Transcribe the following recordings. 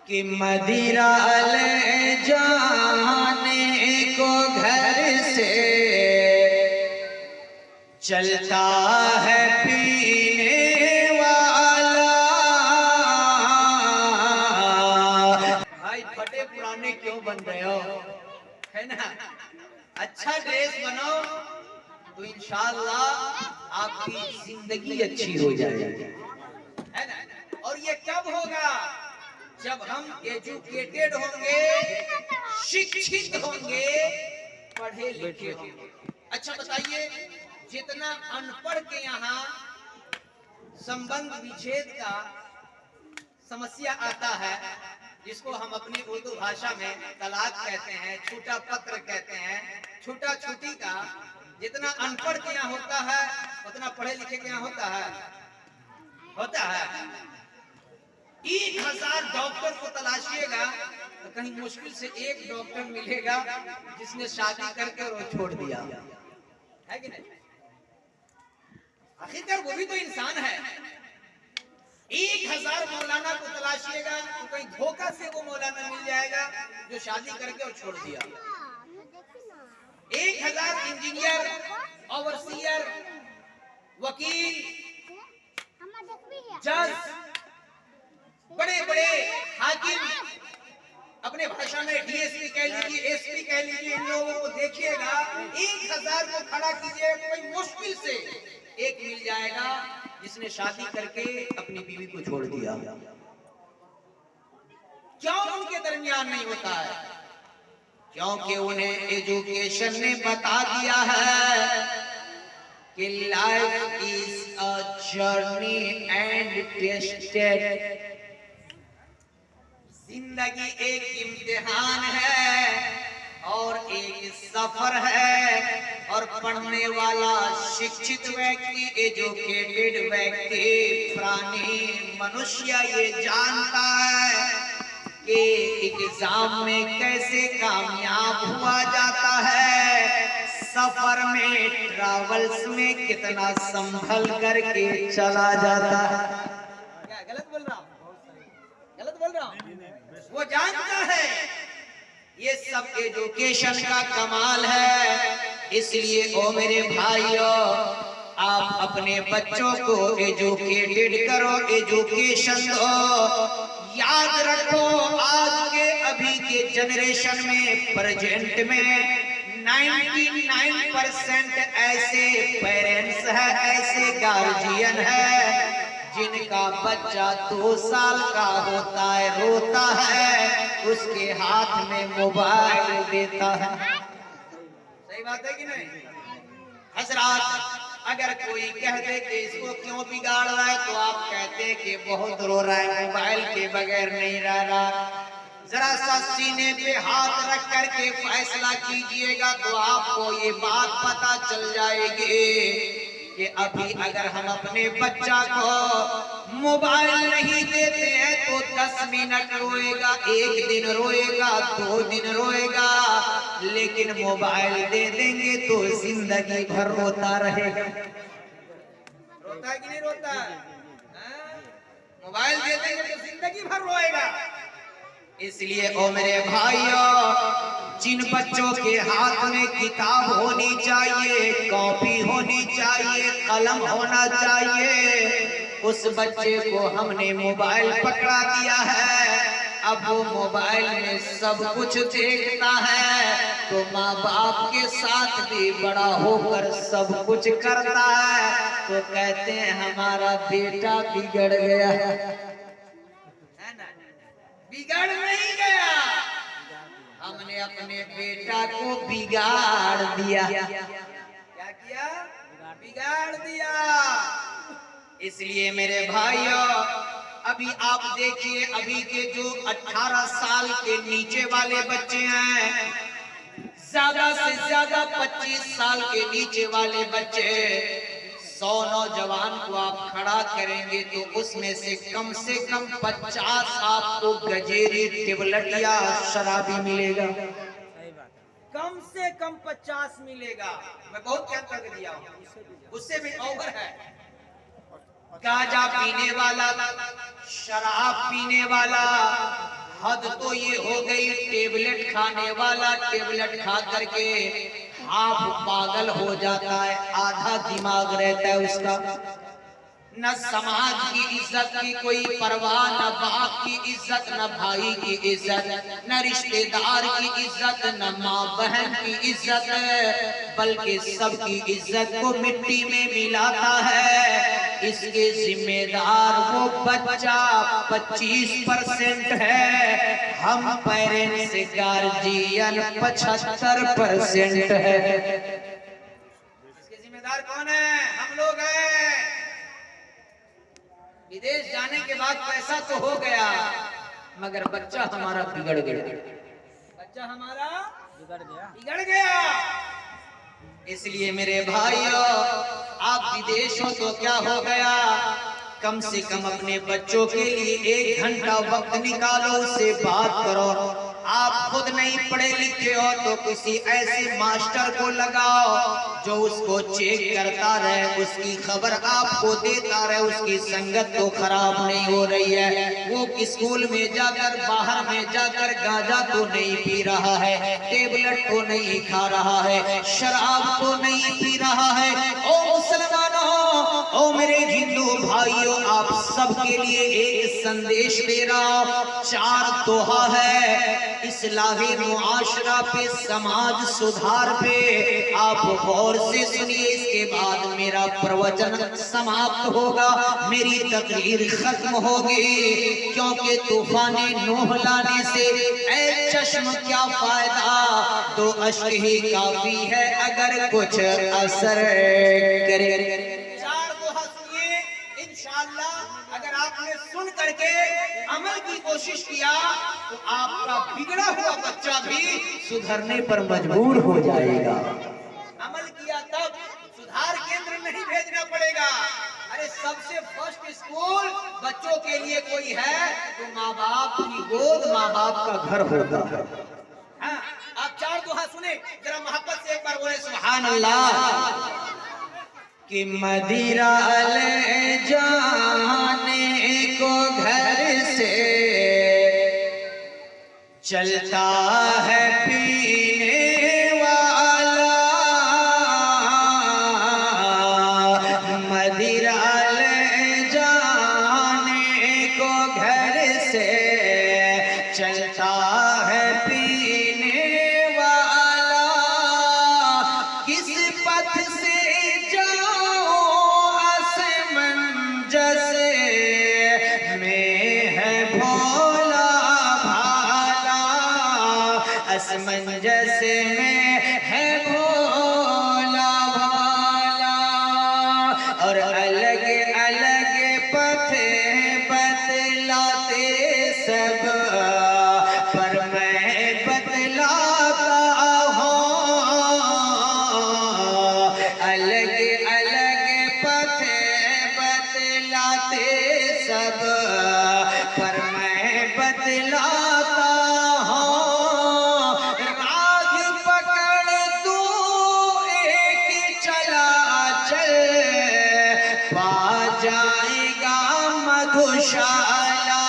कि मदिरा ले जाने को घर से चलता है पीने वाला। भाई फटे पुराने क्यों बन रहे हो, है ना? अच्छा ड्रेस बनाओ तो इंशाअल्लाह आपकी जिंदगी अच्छी हो जाएगी, है ना? और ये कब होगा? जब हम एजुकेटेड होंगे, शिक्षित होंगे, पढ़े लिखे होंगे। अच्छा बताइए, जितना अनपढ़ के यहाँ संबंध विच्छेद का समस्या आता है, जिसको हम अपनी उर्दू भाषा में तलाक कहते हैं, छूटा पत्र कहते हैं, छूटा छूटी का, जितना अनपढ़ के यहाँ होता है उतना पढ़े लिखे के यहाँ होता है। 1000 डॉक्टर को तलाशिएगा तो कहीं मुश्किल से एक डॉक्टर मिलेगा जिसने शादी करके और छोड़ दिया, है कि नहीं? आखिरकार वो भी तो इंसान है। 1000 मौलाना को तलाशिएगा तो कहीं धोखा से वो मौलाना मिल जाएगा जो शादी करके और छोड़ दिया। 1000 इंजीनियर, ओवरसीयर, वकील, जज, बड़े बड़े हाकिम, अपने भाषा में डीएसपी कह लीजिए, एसपी कह लीजिए, इन लोगों को देखिएगा, 1000 को खड़ा कीजिए, कोई मुश्किल से एक मिल जाएगा जिसने शादी करके अपनी बीवी को छोड़ दिया। क्यों उनके दरमियान नहीं होता है? क्योंकि उन्हें एजुकेशन ने बता दिया है कि life is a journey and tested. जिंदगी एक इम्तिहान है और एक सफर है, और पढ़ने वाला शिक्षित व्यक्ति, एजुकेटेड व्यक्ति, प्राणी मनुष्य ये जानता है कि एग्जाम में कैसे कामयाब हुआ जाता है, सफर में, ट्रैवल्स में कितना संभल करके चला जाता है। क्या गलत बोल रहा हूँ? गलत बोल रहा हूँ? वो जानता है। ये सब एजुकेशन का कमाल है। इसलिए ओ मेरे भाइयों, आप अपने बच्चों को एजुकेटेड करो, एजुकेशन दो। याद रखो, आज के अभी के जनरेशन में, प्रेजेंट में 99% ऐसे पेरेंट्स है, ऐसे गार्जियन है जिनका बच्चा 2 साल का होता है, रोता है, उसके हाथ में मोबाइल देता है। सही बात है कि नहीं? हजरात, अगर कोई कह दे कि इसको क्यों बिगाड़ रहा है, तो आप कहते हैं कि बहुत रो रहा है, मोबाइल के बगैर नहीं रह रहा। जरा सा सीने पे हाथ रख करके फैसला कीजिएगा तो आपको ये बात पता चल जाएगी कि अभी अगर हम अपने बच्चा को मोबाइल नहीं देते हैं तो 10 मिनट रोएगा, 1 दिन रोएगा, 2 दिन रोएगा, लेकिन मोबाइल दे देंगे तो जिंदगी भर रोता रहेगा। रोता है कि नहीं रोता है? मोबाइल दे देंगे तो जिंदगी भर रोएगा। इसलिए ओ मेरे भाइयों, जिन बच्चों के हाथ में किताब होनी चाहिए, कॉपी होनी चाहिए, कलम होना चाहिए, उस बच्चे को हमने मोबाइल पकड़ा दिया है। अब वो मोबाइल में सब कुछ देखता है, तो माँ बाप के साथ भी बड़ा होकर सब कुछ करता है, तो कहते हैं हमारा बेटा बिगड़ गया है। बिगड़ नहीं गया, हमने अपने बेटा को बिगाड़ दिया। क्या किया? बिगाड़ दिया। इसलिए मेरे भाइयों, अभी आप देखिए, अभी के जो 18 साल के नीचे वाले बच्चे हैं, ज्यादा से ज्यादा 25 साल के नीचे वाले बच्चे, 100 नौजवान को आप खड़ा करेंगे तो उसमें से कम 50 आपको गजेरी, टिबलट या शराबी मिलेगा। कम से कम 50 मिलेगा। मैं बहुत क्या तक दिया हूं, उससे भी ओवर है। गांजा पीने वाला, शराब पीने वाला, हद तो ये हो गई, टेबलेट खाने वाला टेबलेट खा करके हाफ पागल हो जाता है, आधा दिमाग रहता है उसका। न समाज की इज्जत की कोई परवाह, न बाप की इज्जत, न भाई की इज्जत, न रिश्तेदार की इज्जत, न माँ बहन की इज्जत, बल्कि सबकी इज्जत को मिट्टी में मिलाता है। इसके जिम्मेदार वो बच्चा 25% है, हम पेरेंट्स गार्जियन 75% है। इसके जिम्मेदार कौन है? हम लोग हैं। विदेश जाने के बाद पैसा तो हो गया, मगर बच्चा हमारा बिगड़ गया, बच्चा हमारा बिगड़ गया। इसलिए मेरे भाइयों, आप विदेश हो तो क्या हो गया, कम से कम अपने बच्चों के लिए 1 घंटा वक्त निकालो, उससे बात करो। आप खुद नहीं पढ़े लिखे हो तो किसी ऐसे मास्टर को लगाओ जो उसको चेक करता रहे, उसकी खबर आपको देता रहे, उसकी संगत तो खराब नहीं हो रही है, वो स्कूल में जाकर बाहर में जाकर गांजा तो नहीं पी रहा है, टेबलेट तो नहीं खा रहा है, शराब तो नहीं पी रहा है। ओ मुसलमानों, ओ मेरे हिंदू भाइयों, आप सबके लिए एक संदेश दे रहा हूं। 4 दोहा है इस्लाही मुआशरा पे, समाज सुधार पे, आप गौर से सुनिए। इसके बाद मेरा प्रवचन समाप्त होगा, मेरी तकरीर खत्म होगी, क्योंकि तूफाने नूह लाने से ऐ चश्म क्या फायदा, तो अश्क ही काफी है अगर कुछ असर करे। 4 दोहा सुनिए, इंशाअल्लाह अगर आपने सुन करके अमल की कोशिश किया तो आपका बिगड़ा हुआ बच्चा भी सुधरने पर मजबूर हो जाएगा। अमल किया तब सुधार केंद्र नहीं भेजना पड़ेगा। अरे सबसे फर्स्ट स्कूल बच्चों के लिए कोई है तो माँ बाप की गोद, माँ बाप का घर होता है। हाँ, आप 4 दोहा सुने, जरा मोहब्बत से एक बार बोले सुभान अल्लाह। कि मदिरा ले जाने को घर से चलता है पीने वाला, मदिरा ले जाने को घर से चलता है पीने वाला, किस पथ से असमंजस में है भोला भाला, और अलग अलग पथ बतलाते सब, पर मैं बतलाता हूँ। अलग अलग पथ बतलाते सब, पर मैं बतलाता मधुशाला,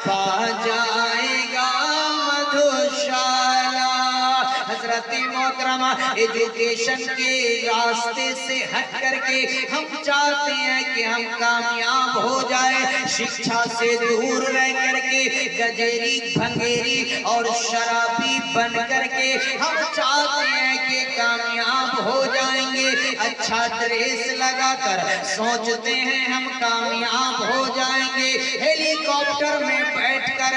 पा जाएगा मधुशाला। हजरत मोहतरमा एजुकेशन के रास्ते से हट करके हम चाहते हैं कि हम कामयाब हो जाए, शिक्षा से दूर रह करके गजेरी भंगेरी और शराबी बन करके हम चाहते हैं कि कामयाब हो जाएंगे। अच्छा ड्रेस लगाकर सोचते हैं हम कामयाब हो जाएंगे, हेलीकॉप्टर में बैठकर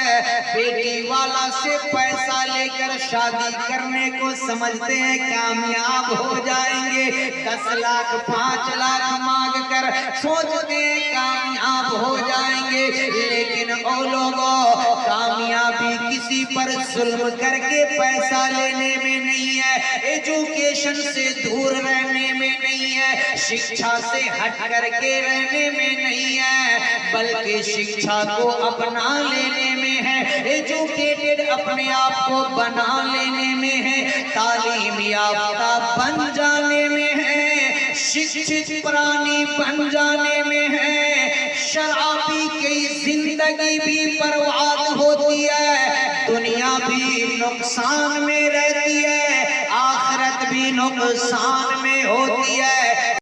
बेटी वाला से पैसा लेकर शादी करने को समझते हैं कामयाब हो जाएंगे। 10 लाख 5 लाख मांग कर सोचते हैं कामयाब हो जाएंगे, लेकिन ओ लोगों, कामयाबी किसी पर जुल्म करके पैसा लेने में नहीं है, एजुकेशन से दूर रहने में नहीं है, शिक्षा से हट करके रहने में नहीं है, बल्कि शिक्षा को अपना लेने में है, एजुकेटेड अपने आप को बना लेने में है, तालीम याफ्ता बन जाने में है, शिक्षित प्राणी बन जाने में है। शराबी की जिंदगी भी बर्बाद होती भी नुकसान में रहती है, आखिरत भी नुकसान में होती है।